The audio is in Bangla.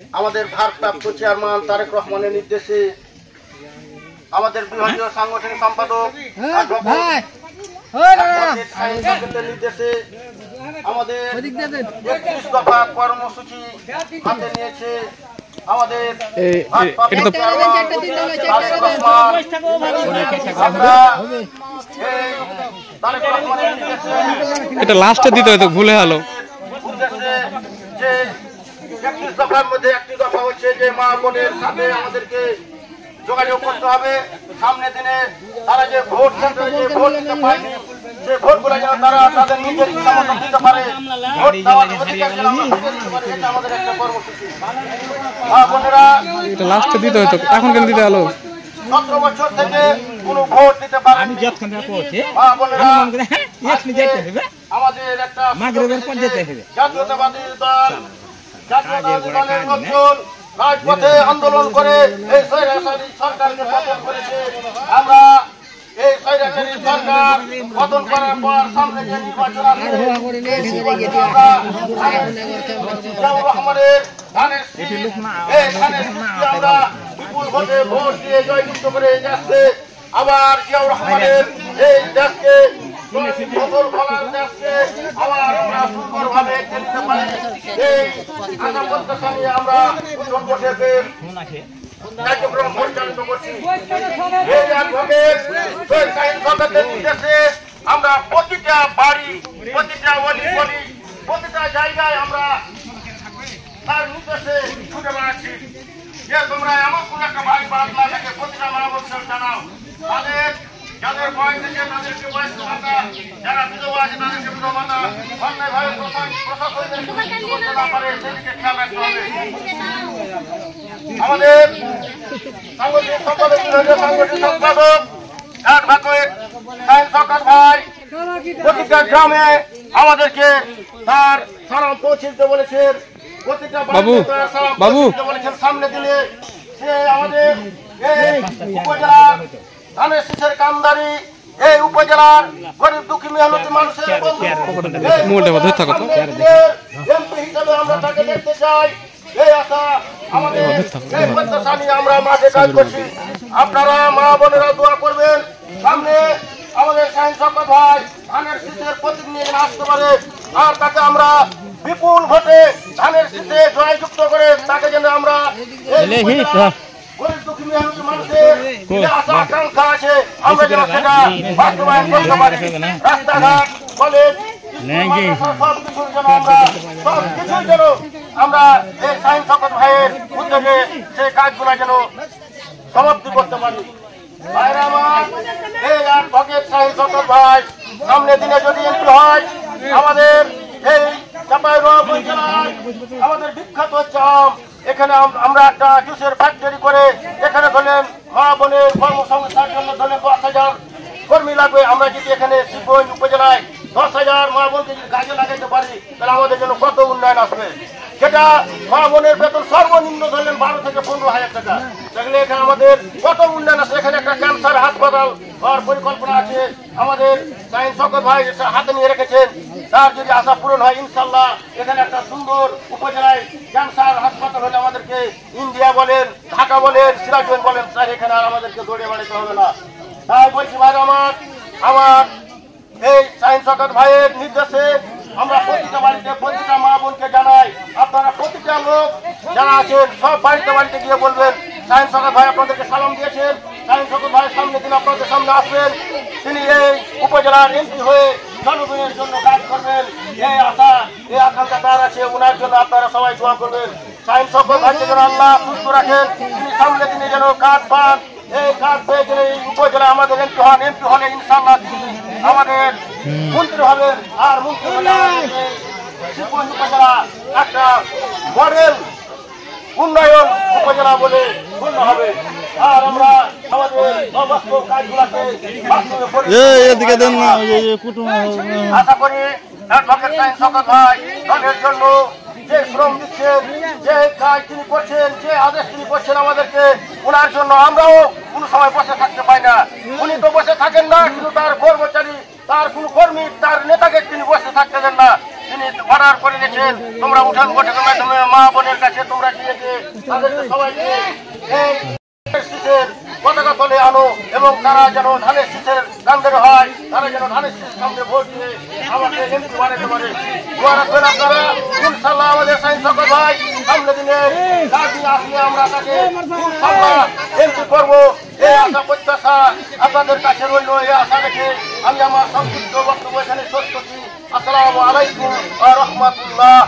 আমাদের ভারপ্রাপ্ত চেয়ারম্যান তারেক রহমানের নির্দেশে আমাদের বিভাগীয় সাংগঠনিক সম্পাদক নির্দেশে আমাদের ৩১ দফা কর্মসূচি হাতে নিয়েছে আমাদের এটা লাস্টে দিতে হয়তো ভুলে হলো। যে ৩১ দফার মধ্যে একটি দফা হচ্ছে যে মা বোনের সাথে আমাদেরকে যোগাযোগ করতে হবে। সামনে দিনে তারা যে ভোট সেন্টারে যে ভোট দিতে পারেনি সে ভোটগুলো যেন তারা তাদের নিজের ইচ্ছা মতো দিতে পারে, ভোট দেওয়ার অধিকার যেন আমরা দিতে পারি, এটা আমাদের একটা কর্মসূচি। মা বোনেরা এটা লাস্টে দিতে হয়তো, এখন কেন দিতে হলো? ১৭ বছর থেকে কোনো ভোট দিতে পারেনি মা বোনেরা আমাদের একটা জাতীয়তাবাদী দল দলের লোকজন রাজপথে আন্দোলন করে এই স্বৈরাচারী সরকারকে পতন করেছে। আমরা এই স্বৈরাচারী সরকার পতন করার পর সামনে যে নির্বাচন আছে রহমানের ধানের আমরা বিপুল ভোটে ভোট দিয়ে জয়যুক্ত করে যাচ্ছে। আবার জিয়াউর রহমানের এই দেশকে আমরা কার্যক্রম পরিচালিত করছি। আমরা প্রতিটা বাড়ি, প্রতিটা অলি, প্রতিটা জায়গায় আমরা তার নির্দেশে ছুটে বেড়াচ্ছি যে তোমরা এমন কোন একটা বাড়ি বাদ না থাকে প্রতিটা মানব জানাও, তাদের যাদের বয়স থেকে তাদেরকে বয়স ভাতা, যারা বিধবা আছে তাদেরকে বিধবা ভাতা, অন্যায়ভাবে প্রশাসনকে করতে না পারে সেদিকে খেয়াল রাখতে হবে। আমাদের সাংগঠনিক সম্পাদক সরকার ভাই প্রতিটা গ্রামে আমাদেরকে তার সালাম পৌঁছে দিতে বলেছেন, প্রতিটা বাবু বলেছেন সামনে দিলে সে আমাদের এই উপজেলার ধানের শীষের কামদারি, এই উপজেলার গরিব দুঃখী মেহনতি মানুষের এমপি হিসেবে আমরা তাকে দেখতে চাই। এই আশা আমাদের এই প্রত্যাশা নিয়ে আমরা মাঠে কাজ করছি। আপনারা মা বোনেরা দোয়া করবেন, সামনে আমাদের শাহিন সরকার ভাই ধানের শীষের প্রতীক নিয়ে আসতে পারে, আর তাকে আমরা বিপুল ভোটে ধানের শীষে জয়যুক্ত করে তাকে যেন আমরা গরিব দুঃখী মেহনতি মানুষের আশা আকাঙ্ক্ষা আছে আমরা যেন সেটা বাস্তবায়ন করতে পারি। রাস্তাঘাট, কলেজ, সবকিছুর যেন আমরা এই শাহিন সরকার ভাইয়ের উদ্যোগে সেই কাজগুলো যেন সমাপ্তি করতে পারি। ভাইরা আমার, এই অ্যাডভোকেট শাহিন সরকার ভাই সামনে দিনে যদি এমপি হয়, আমাদের এই চাঁপাইনবাবগঞ্জ জেলায় আমাদের বিখ্যাত হচ্ছে আম। এখানে আমরা একটা জুসের ফ্যাক্টরি করে এখানে ধরলেন মা বোনের কর্মসংস্থানের জন্য ধরলেন 10,000 কর্মী লাগবে। আমরা যদি এখানে শিবগঞ্জ উপজেলায় 10,000 মা বোনকে যদি কাজে লাগাইতে পারি তাহলে আমাদের জন্য কত উন্নয়ন আসবে। যেটা মা বোনের বেতন সর্বনিম্ন ধরলেন 12 থেকে 15,000 টাকা, তাহলে এখানে আমাদের কত উন্নয়ন আছে। এখানে একটা ক্যান্সার হাসপাতাল হওয়ার পরিকল্পনা আছে, আমাদের শাহিন সরকার ভাই হাতে নিয়ে রেখেছেন। তার যদি আশা পূরণ হয় ইনশাল্লাহ এখানে একটা সুন্দর উপজেলায় ক্যান্সার হাসপাতাল হলে আমাদেরকে ইন্ডিয়া বলেন, ঢাকা বলেন, সিরাজগঞ্জ বলেন, স্যার এখানে আর আমাদেরকে দৌড়ে বেড়াতে হবে না। তাই বলছি ভাই আমার এই শাহিন সরকার ভাইয়ের নির্দেশে আমরা প্রতিটা বাড়িতে প্রতিটা মা বোনকে জানাই, আপনারা প্রতিটা লোক যারা আছেন সব বাড়িতে বাড়িতে গিয়ে বলবেন শাহিন সরকার ভাই আপনাদেরকে সালাম দিয়েছেন, শাহিন সরকার ভাইয়ের সামনে দিন আপনাদের সামনে আসবেন, তিনি এই উপজেলার এমপি হয়ে জনগণের জন্য কাজ করবেন। এই আশা এই আকাঙ্ক্ষা তার আছে, ওনার জন্য আপনারা সবাই দোয়া করবেন। শাহিন সরকার ভাইকে যেন আল্লাহ সুস্থ রাখেন, তিনি সামনে দিনে যেন কাজ পান, এই কাজ পেয়ে যেন এই উপজেলা আমাদের এমপি হন, এমপি হলে ইনশাল্লাহ আমাদের মন্ত্রী হবেন, আর মন্ত্রী হলে শিবগঞ্জ উপজেলা একটা মডেল উন্নয়ন উপজেলা বলে গণ্য হবে। আর আমরা আমাদের সমস্ত কাজগুলোকে আশা করি অ্যাডভোকেট শাহিন সরকার ভাই দলের জন্য যে শ্রম দিচ্ছেন, যে কাজ তিনি করছেন, যে আদেশ তিনি করছেন আমাদেরকে, ওনার জন্য আমরাও কোনো সময় বসে থাকতে পাই না। উনি তো বসে থাকেন না, কিন্তু তার কর্মচারী, তার কোনো কর্মী, তার নেতাকে তিনি বসে থাকতে দেন না। যিনি অর্ডার করে নিয়েছেন তোমরা উঠান বৈঠকের মাধ্যমে মা বোনের কাছে তোমরা গিয়ে তাদেরকে সবাইকে এই শীষের পতাকা তলে আনো এবং তারা যেন ধানের শীষের কান্দের হয়, তারা যেন ধানের শীষ সামনে ভোট দিয়ে আমাকে এমপি বানাতে পারে। দোয়া রাখবেন আপনারা। ইনশাল্লাহ আমাদের শাহিন শওকত ভাই সামনে দিনে কাজী আসলে আমরা তাকে ইনশাল্লাহ এমপি করবো। এই আশা প্রত্যাশা আপনাদের কাছে রইল। এই আশা রেখে আমি আমার সংক্ষিপ্ত বক্তব্য এখানে শেষ করছি। আসসালামু আলাইকুম ওয়া রাহমাতুল্লাহ।